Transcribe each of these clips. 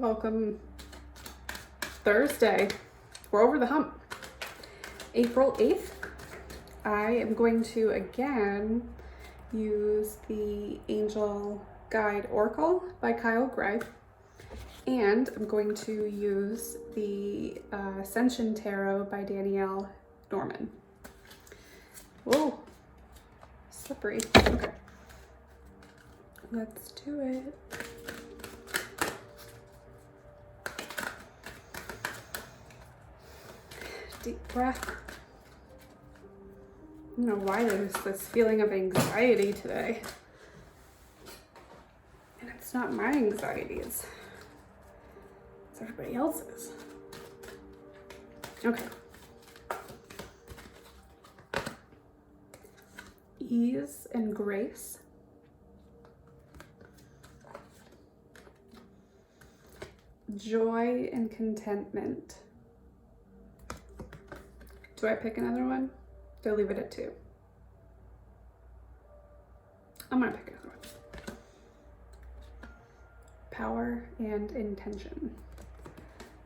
Welcome Thursday. We're over the hump. April 8th. I am going to again use the Angel Guide Oracle by Kyle Gray. And I'm going to use the Ascension Tarot by Danielle Norman. Whoa, slippery. Okay, let's do it. Deep breath. I don't know why there's this feeling of anxiety today. And it's not my anxiety, it's everybody else's. Okay. Ease and grace. Joy and contentment. Do I pick another one? Do I leave it at 2? I'm gonna pick another one. Power and intention.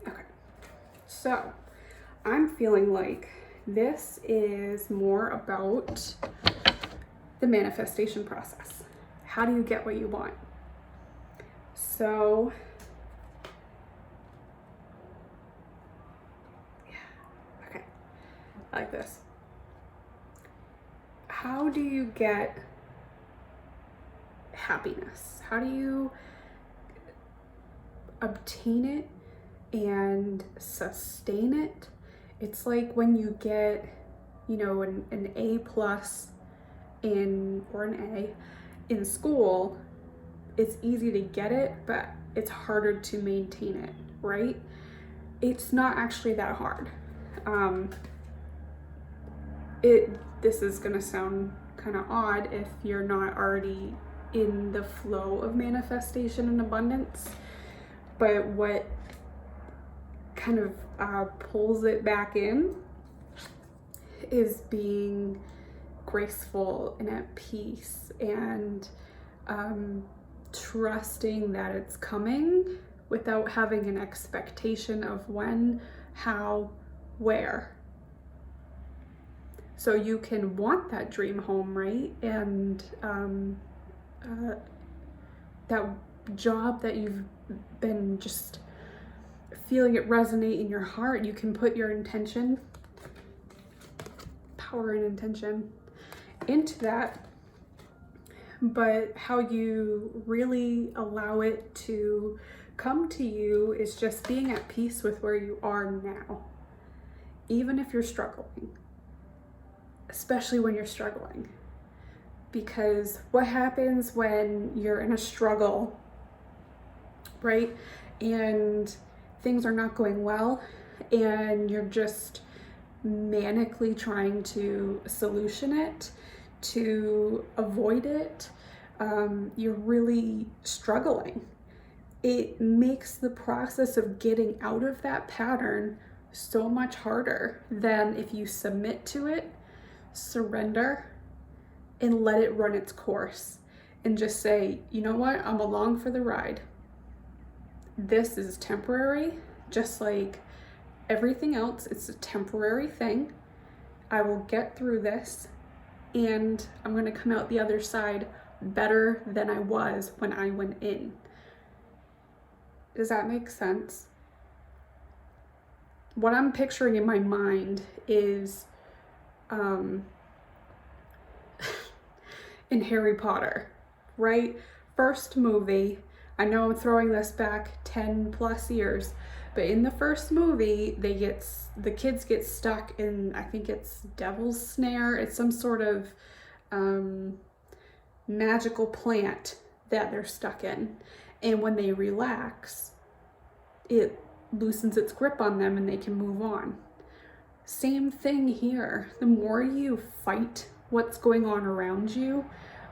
Okay, so I'm feeling like this is more about the manifestation process. How do you get what you want? So like this. How do you get happiness? How do you obtain it and sustain it? It's like when you get, you know, an A plus or an A in school, it's easy to get it, but it's harder to maintain it, right? It's not actually that hard. This is gonna sound kind of odd if you're not already in the flow of manifestation and abundance, but what kind of pulls it back in is being graceful and at peace and trusting that it's coming without having an expectation of when, how, where. So you can want that dream home, right? And that job that you've been just feeling it resonate in your heart, you can put your intention, power and intention into that. But how you really allow it to come to you is just being at peace with where you are now, even if you're struggling. Especially when you're struggling, because what happens when you're in a struggle, right? And things are not going well and you're just manically trying to solution it, to avoid it, you're really struggling. It makes the process of getting out of that pattern so much harder than if you submit to it, surrender, and let it run its course and just say, you know what, I'm along for the ride. This is temporary, just like everything else. It's a temporary thing. I will get through this and I'm going to come out the other side better than I was when I went in. Does that make sense? What I'm picturing in my mind is in Harry Potter, right? First movie, I know I'm throwing this back 10 plus years, but in the first movie, the kids get stuck in, I think it's Devil's Snare. It's some sort of magical plant that they're stuck in. And when they relax, it loosens its grip on them and they can move on. Same thing here. The more you fight what's going on around you,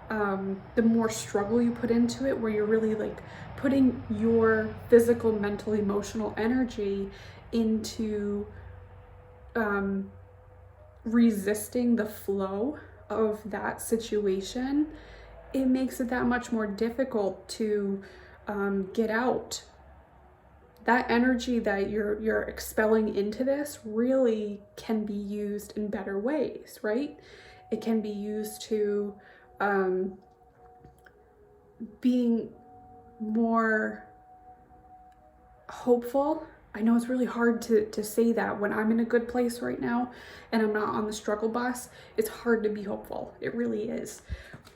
the more struggle you put into it, where you're really like putting your physical, mental, emotional energy into resisting the flow of that situation, it makes it that much more difficult to get out that energy that you're expelling into this really can be used in better ways, right? It can be used to being more hopeful. I know it's really hard to say that when I'm in a good place right now and I'm not on the struggle bus. It's hard to be hopeful. It really is.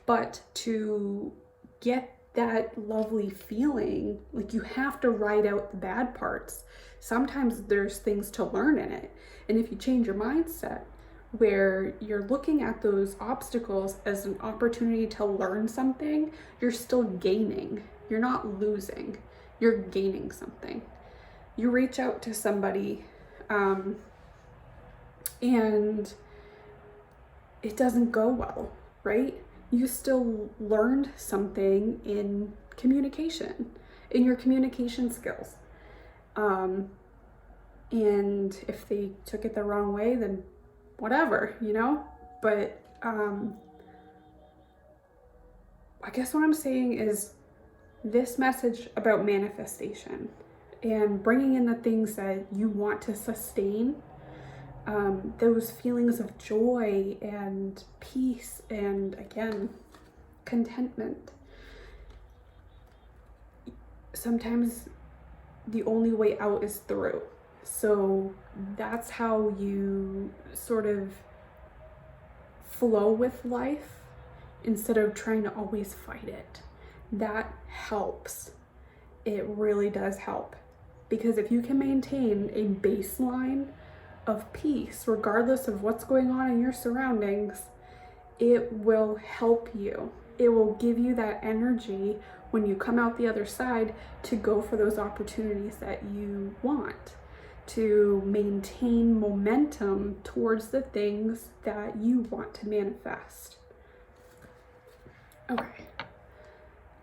But to get that lovely feeling, like, you have to ride out the bad parts. Sometimes there's things to learn in it. And if you change your mindset where you're looking at those obstacles as an opportunity to learn something, you're still gaining. You're not losing. You're gaining something. You reach out to somebody and it doesn't go well, right? You still learned something in communication, in your communication skills. And if they took it the wrong way, then whatever, you know? But I guess what I'm saying is this message about manifestation and bringing in the things that you want to sustain, those feelings of joy and peace and, again, contentment. Sometimes the only way out is through. So that's how you sort of flow with life instead of trying to always fight it. That helps. It really does help. Because if you can maintain a baseline of peace, regardless of what's going on in your surroundings, it will help you. It will give you that energy when you come out the other side to go for those opportunities that you want, to maintain momentum towards the things that you want to manifest. Okay.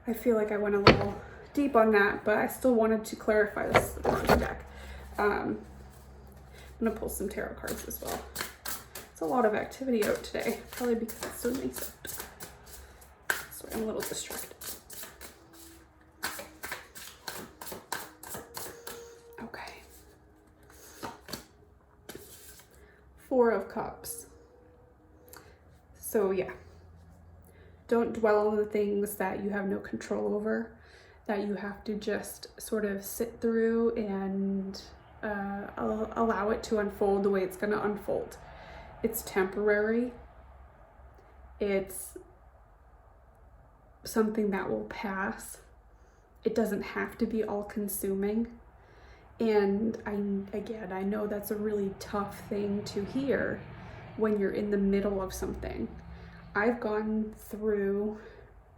I feel like I went a little deep on that, but I still wanted to clarify this card deck. I'm gonna pull some tarot cards as well. It's a lot of activity out today, probably because it's so nice out. Sorry, I'm a little distracted. Okay. 4 of Cups. So yeah, don't dwell on the things that you have no control over, that you have to just sort of sit through and allow it to unfold the way it's going to unfold. It's temporary. It's something that will pass. It doesn't have to be all consuming. And I know that's a really tough thing to hear when you're in the middle of something. I've gone through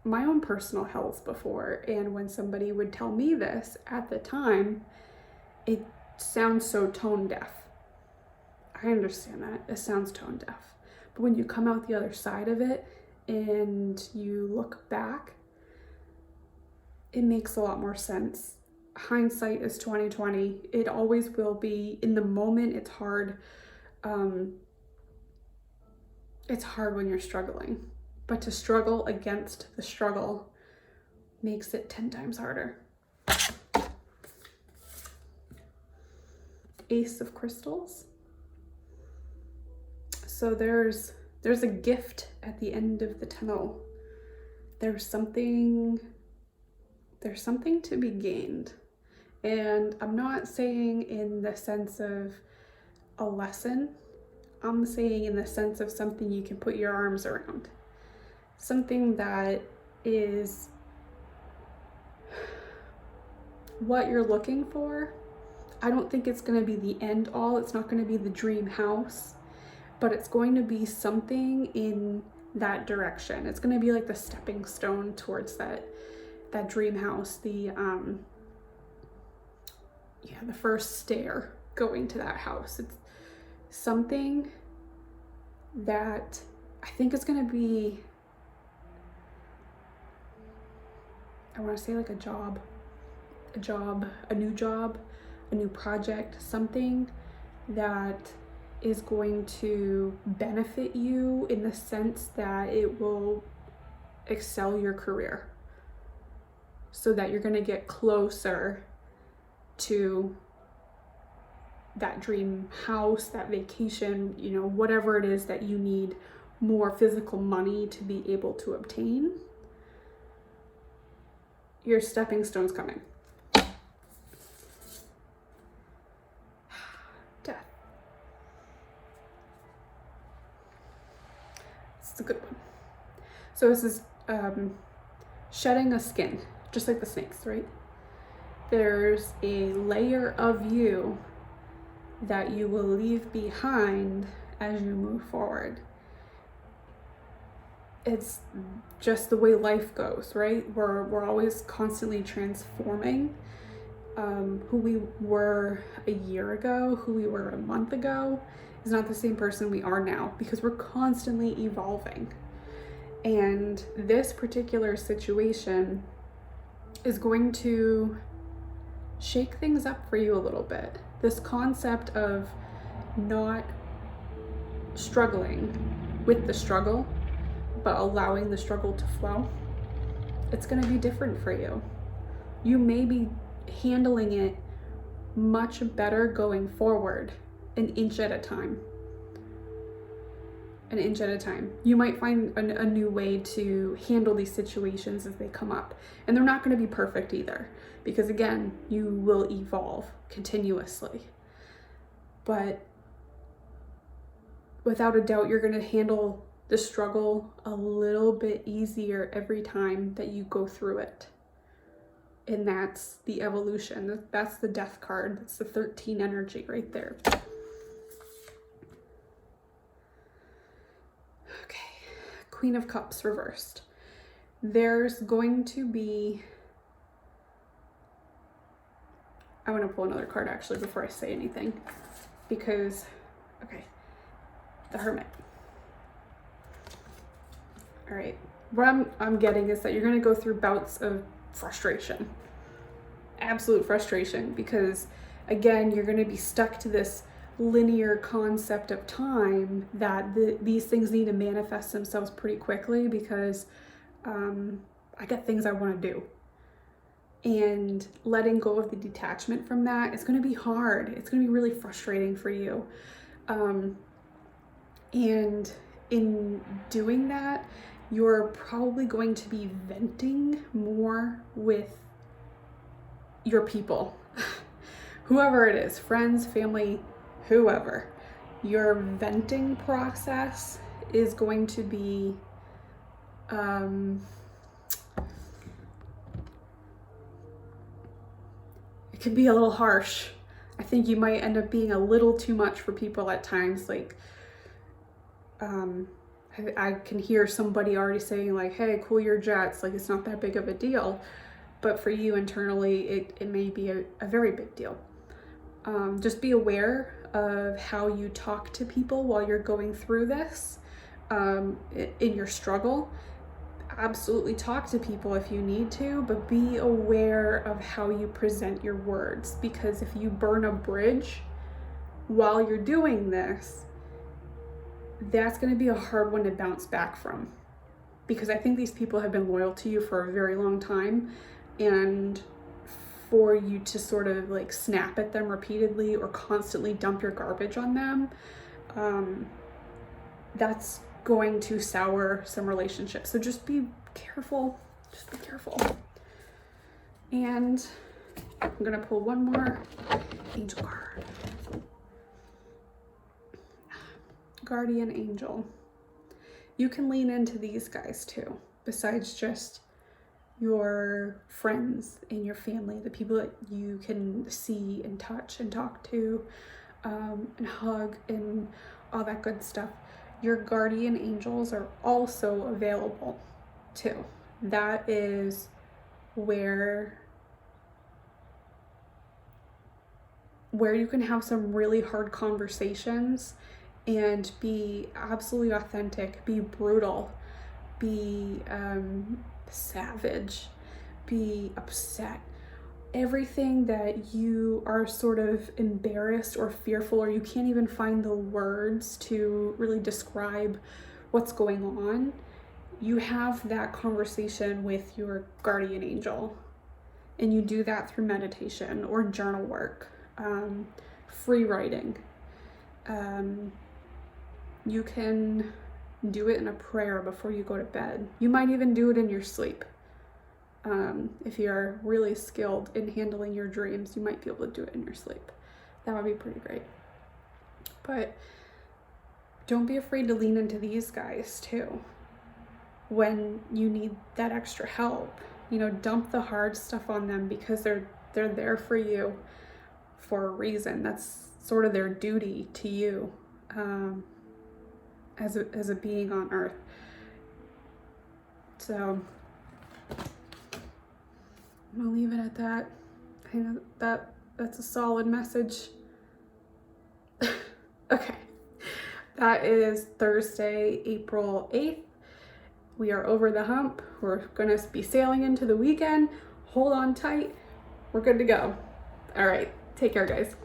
my own personal health before, and when somebody would tell me this at the time, it sounds so tone deaf. I understand that. It sounds tone deaf. But when you come out the other side of it and you look back, it makes a lot more sense. Hindsight is 2020. It always will be. In the moment, it's hard. It's hard when you're struggling. But to struggle against the struggle makes it 10 times harder. Ace of Crystals. So there's a gift at the end of the tunnel. There's something to be gained. And I'm not saying in the sense of a lesson. I'm saying in the sense of something you can put your arms around. Something that is what you're looking for. I don't think it's going to be the end all. It's not going to be the dream house, but it's going to be something in that direction. It's going to be like the stepping stone towards that dream house, the first stair going to that house. It's something that I think is going to be, I want to say like a new project, something that is going to benefit you in the sense that it will excel your career, so that you're going to get closer to that dream house, that vacation, you know, whatever it is that you need more physical money to be able to obtain, your stepping stone's coming. Death. It's a good one. So this is shedding a skin, just like the snakes, right? There's a layer of you that you will leave behind as you move forward. It's just the way life goes, right? We're always constantly transforming. Who we were a year ago, who we were a month ago, is not the same person we are now, because we're constantly evolving. And this particular situation is going to shake things up for you a little bit. This concept of not struggling with the struggle, but allowing the struggle to flow, it's going to be different for you. You may be handling it much better going forward, an inch at a time. An inch at a time. You might find a new way to handle these situations as they come up. And they're not going to be perfect either, because again, you will evolve continuously. But without a doubt, you're going to handle the struggle a little bit easier every time that you go through it. And that's the evolution. That's the death card. That's the 13 energy right there. Okay, Queen of Cups reversed. There's going to be, I want to pull another card actually before I say anything, because, okay, the Hermit. All right, what I'm getting is that you're going to go through bouts of frustration, absolute frustration, because again, you're going to be stuck to this linear concept of time that these things need to manifest themselves pretty quickly, because I got things I want to do, and letting go of the detachment from that is going to be hard. It's going to be really frustrating for you, and in doing that, you're probably going to be venting more with your people, whoever it is, friends, family, whoever. Your venting process is going to be it can be a little harsh. I think you might end up being a little too much for people at times. Like I can hear somebody already saying like, hey, cool your jets, like it's not that big of a deal. But for you internally, it may be a very big deal. Just be aware of how you talk to people while you're going through this, in your struggle. Absolutely talk to people if you need to, but be aware of how you present your words, because if you burn a bridge while you're doing this, that's going to be a hard one to bounce back from, because I think these people have been loyal to you for a very long time, and for you to sort of like snap at them repeatedly or constantly dump your garbage on them, that's going to sour some relationships. So just be careful, just be careful. And I'm gonna pull one more angel card. Guardian angel. You can lean into these guys too, besides just your friends and your family, the people that you can see and touch and talk to, and hug and all that good stuff. Your guardian angels are also available too. That is where you can have some really hard conversations and be absolutely authentic, be brutal, be savage, be upset. Everything that you are sort of embarrassed or fearful, or you can't even find the words to really describe what's going on, you have that conversation with your guardian angel, And you do that through meditation or journal work, free writing. You can do it in a prayer before you go to bed. You might even do it in your sleep. If you're really skilled in handling your dreams, you might be able to do it in your sleep. That would be pretty great. But don't be afraid to lean into these guys too when you need that extra help. You know, dump the hard stuff on them because they're there for you for a reason. That's sort of their duty to you as a being on earth. So I'm gonna leave it at that. I know that's a solid message. Okay, that is Thursday, April 8th. We are over the hump. We're gonna be sailing into the weekend. Hold on tight. We're good to go. All right, take care, guys.